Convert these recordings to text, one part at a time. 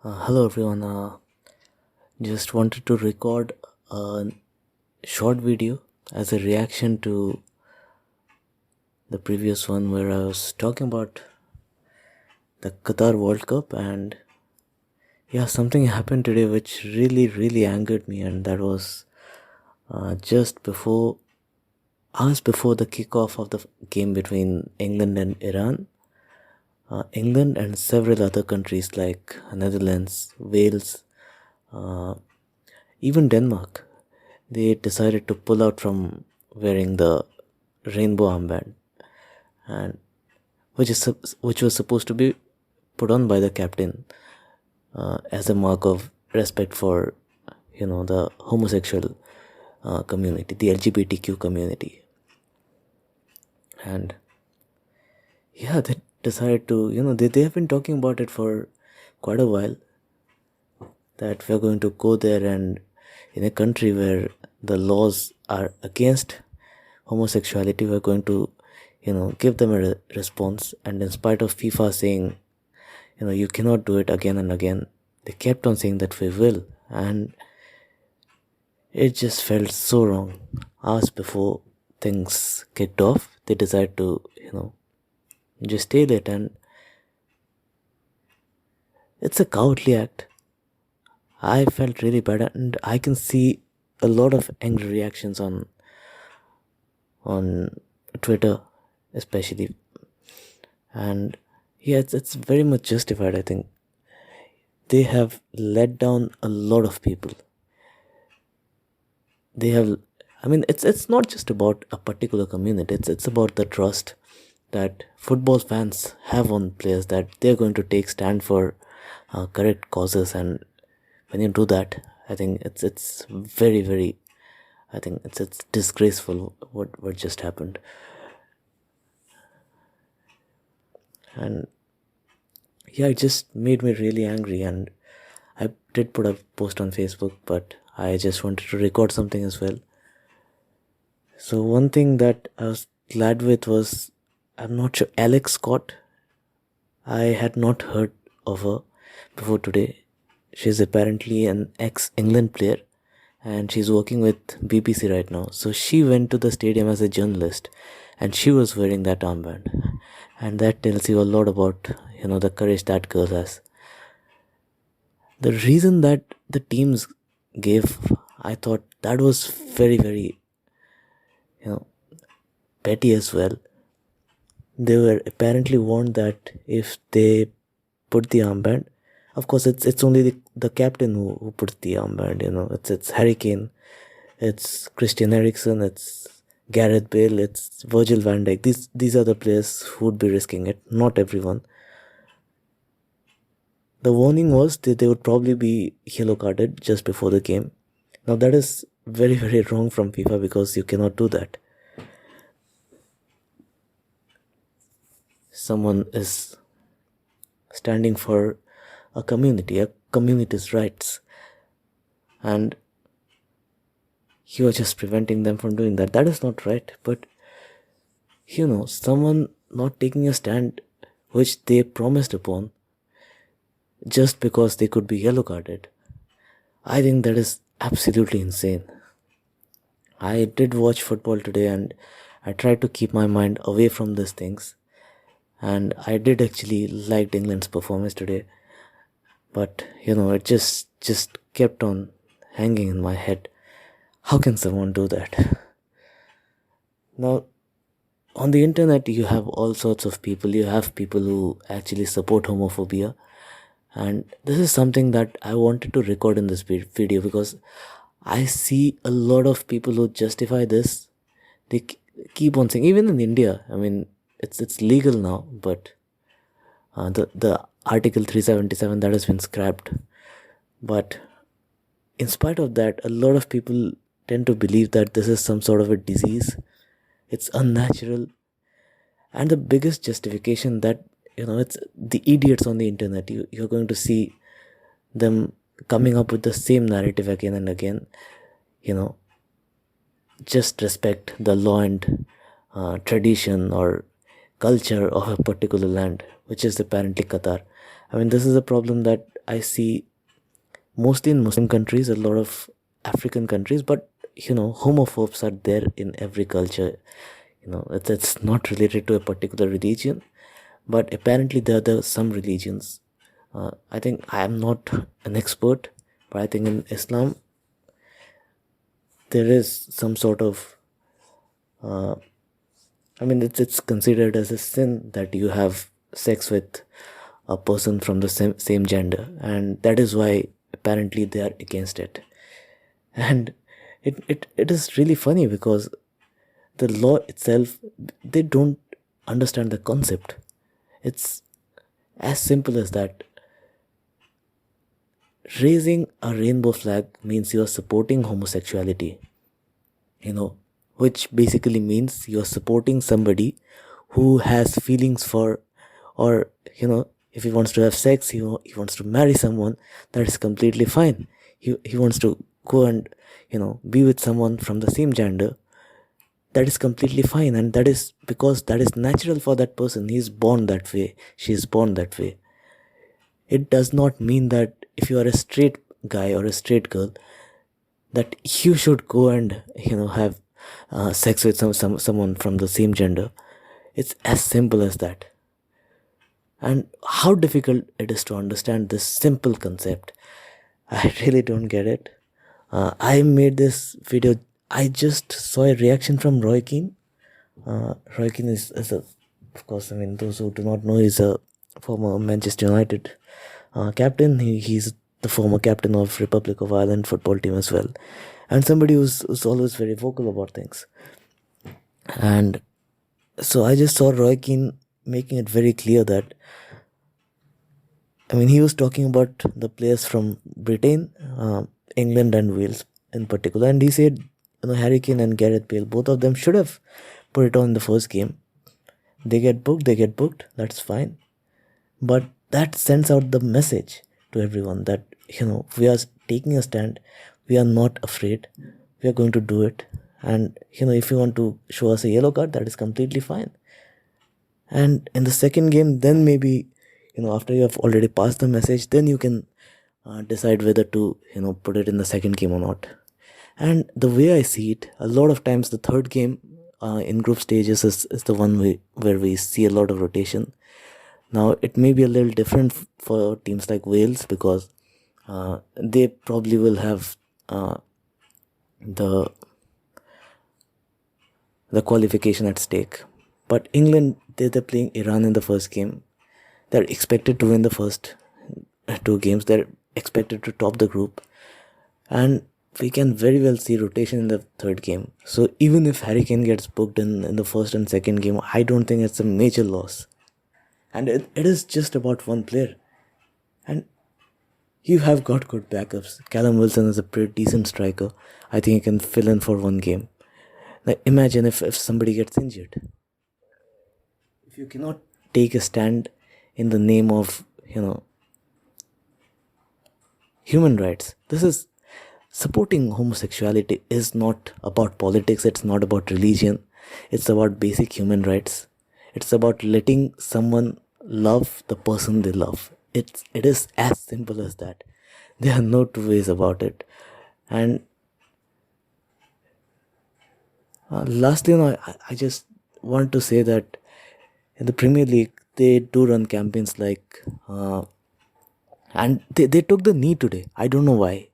Hello everyone. Just wanted to record a short video as a reaction to the previous one where I was talking about the Qatar World Cup, and yeah, something happened today which really angered me, and that was just before hours before the kickoff of the game between England and Iran. England and several other countries like Netherlands, Wales, even Denmark, they decided to pull out from wearing the rainbow armband, and which was supposed to be put on by the captain as a mark of respect for the homosexual community, the LGBTQ community. And yeah, they decided to, they have been talking about it for quite a while, that we're going to go there, and in a country where the laws are against homosexuality, we're going to give them a response. And in spite of FIFA saying you cannot do it again and again, they kept on saying that we will. And it just felt so wrong. Hours before things kicked off, they decided to just stay late, and it's a cowardly act. I felt really bad, and I can see a lot of angry reactions on Twitter especially. And yeah, it's very much justified. I think they have let down a lot of people. They have, I mean, it's not just about a particular community. It's about the trust that football fans have on players, that they're going to take stand for correct causes. And when you do that, I think it's very, I think it's disgraceful what just happened. And yeah, it just made me really angry, and I did put a post on Facebook, but I just wanted to record something as well. So one thing that I was glad with was, I'm not sure, Alex Scott. I had not heard of her before today. She's apparently an ex-England player, and she's working with BBC right now. So she went to the stadium as a journalist, and she was wearing that armband. And that tells you a lot about, the courage that girl has. The reason that the teams gave, I thought that was very, petty as well. They were apparently warned that if they put the armband, of course it's only the captain who puts the armband. It's Harry Kane, it's Christian Eriksen, it's Gareth Bale, it's Virgil van Dijk. These are the players who would be risking it, not everyone. The warning was that they would probably be yellow carded just before the game. Now that is very wrong from FIFA, because you cannot do that. Someone is standing for a community's rights, and you are just preventing them from doing that. That is not right. But someone not taking a stand which they promised upon just because they could be yellow carded, I think that is absolutely insane. I did watch football today, and I tried to keep my mind away from these things, and I did actually like England's performance today. But it just kept on hanging in my head. How can someone do that? Now, on the internet, you have all sorts of people. You have people who actually support homophobia, and this is something that I wanted to record in this video, because I see a lot of people who justify this. They keep on saying, even in India, I mean, it's legal now, but the Article 377, that has been scrapped. But in spite of that, a lot of people tend to believe that this is some sort of a disease. It's unnatural. And the biggest justification that, it's the idiots on the internet. You're going to see them coming up with the same narrative again and again. Just respect the law and tradition or culture of a particular land, which is apparently Qatar. I mean, this is a problem that I see mostly in Muslim countries, a lot of African countries, but homophobes are there in every culture. It's not related to a particular religion, but apparently there are some religions. I think I am not an expert, but I think in Islam there is some sort of it's considered as a sin that you have sex with a person from the same gender, and that is why apparently they are against it. And it is really funny because the law itself, they don't understand the concept. It's as simple as that. Raising a rainbow flag means you are supporting homosexuality, which basically means you're supporting somebody who has feelings for, or if he wants to have sex, he wants to marry someone, that is completely fine. He wants to go and be with someone from the same gender, that is completely fine, and that is because that is natural for that person. He is born that way, she is born that way. It does not mean that if you are a straight guy or a straight girl, that you should go and have sex with someone from the same gender. It's as simple as that. And how difficult it is to understand this simple concept, I really don't get it. I made this video. I just saw a reaction from Roy Keane. Roy Keane is a, of course, those who do not know, he's a former Manchester United captain. He's the former captain of Republic of Ireland football team as well, and somebody who's always very vocal about things. And so I just saw Roy Keane making it very clear that, he was talking about the players from Britain, England and Wales in particular, and he said, Harry Kane and Gareth Bale, both of them should have put it on the first game. They get booked, that's fine. But that sends out the message to everyone that, we are taking a stand, we are not afraid, we are going to do it. And, if you want to show us a yellow card, that is completely fine. And in the second game, then maybe, after you have already passed the message, then you can decide whether to, put it in the second game or not. And the way I see it, a lot of times the third game in group stages is the one where we see a lot of rotation. Now, it may be a little different for teams like Wales because they probably will have the qualification at stake. But England, they're playing Iran in the first game. They're expected to win the first two games. They're expected to top the group. And we can very well see rotation in the third game. So even if Harry Kane gets booked in the first and second game, I don't think it's a major loss. And it is just about one player. And you have got good backups. Callum Wilson is a pretty decent striker. I think he can fill in for one game. Now imagine if somebody gets injured. If you cannot take a stand in the name of, human rights. This is supporting homosexuality is not about politics, it's not about religion, it's about basic human rights. It's about letting someone love the person they love. It is as simple as that. There are no two ways about it. And lastly, I just want to say that in the Premier League, they do run campaigns like and they took the knee today. I don't know why.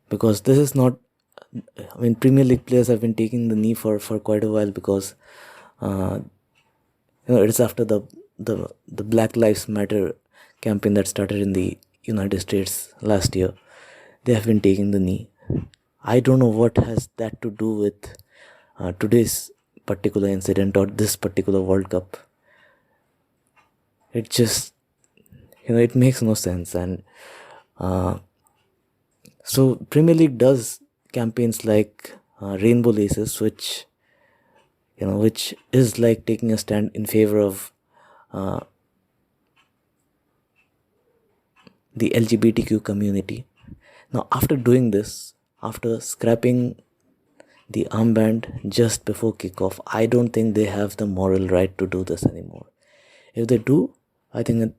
Because this is not, Premier League players have been taking the knee for quite a while because, it's after the Black Lives Matter campaign that started in the United States last year. They have been taking the knee. I don't know what has that to do with today's particular incident or this particular World Cup. It just, it makes no sense. And so Premier League does campaigns like Rainbow Laces, which is like taking a stand in favor of the LGBTQ community. Now, after doing this, after scrapping the armband just before kickoff, I don't think they have the moral right to do this anymore. If they do, I think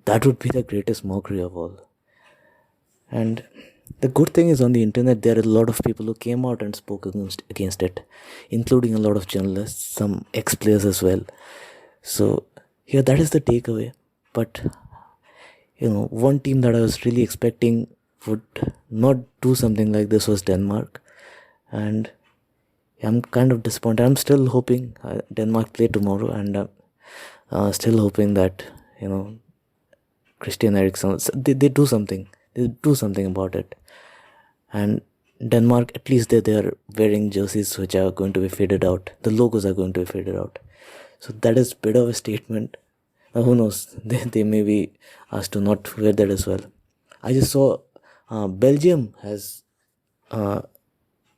that would be the greatest mockery of all. And the good thing is, on the internet, there are a lot of people who came out and spoke against it, including a lot of journalists, some ex-players as well. So, yeah, that is the takeaway. But, one team that I was really expecting would not do something like this was Denmark. And I'm kind of disappointed. I'm still hoping Denmark play tomorrow, and still hoping that, Christian Eriksen, they do something. They do something about it. And Denmark, at least they're wearing jerseys which are going to be faded out. The logos are going to be faded out. So that is a bit of a statement. Now, who knows? They may be asked to not wear that as well. I just saw Belgium has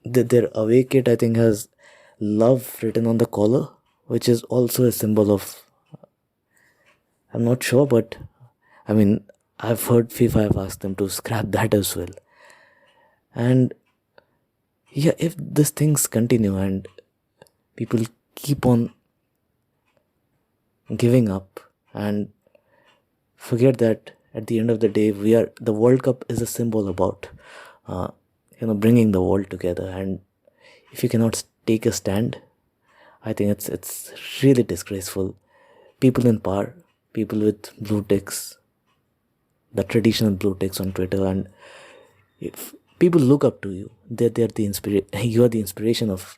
their away kit, I think, has love written on the collar, which is also a symbol of, I'm not sure, but I mean, I've heard FIFA have asked them to scrap that as well. And yeah, if these things continue and people keep on giving up and forget that at the end of the day, the World Cup is a symbol about bringing the world together. And if you cannot take a stand, I think it's really disgraceful. People in power, people with blue ticks, the traditional blue ticks on Twitter, and if people look up to you, they're the you are the inspiration of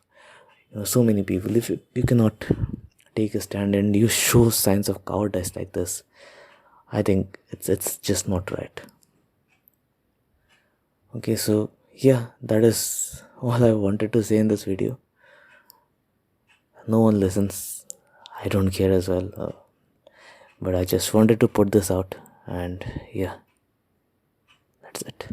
so many people. If you cannot take a stand and you show signs of cowardice like this, I think it's just not right. Okay, so yeah, that is all I wanted to say in this video. No one listens. I don't care as well. But I just wanted to put this out, and yeah, that's it.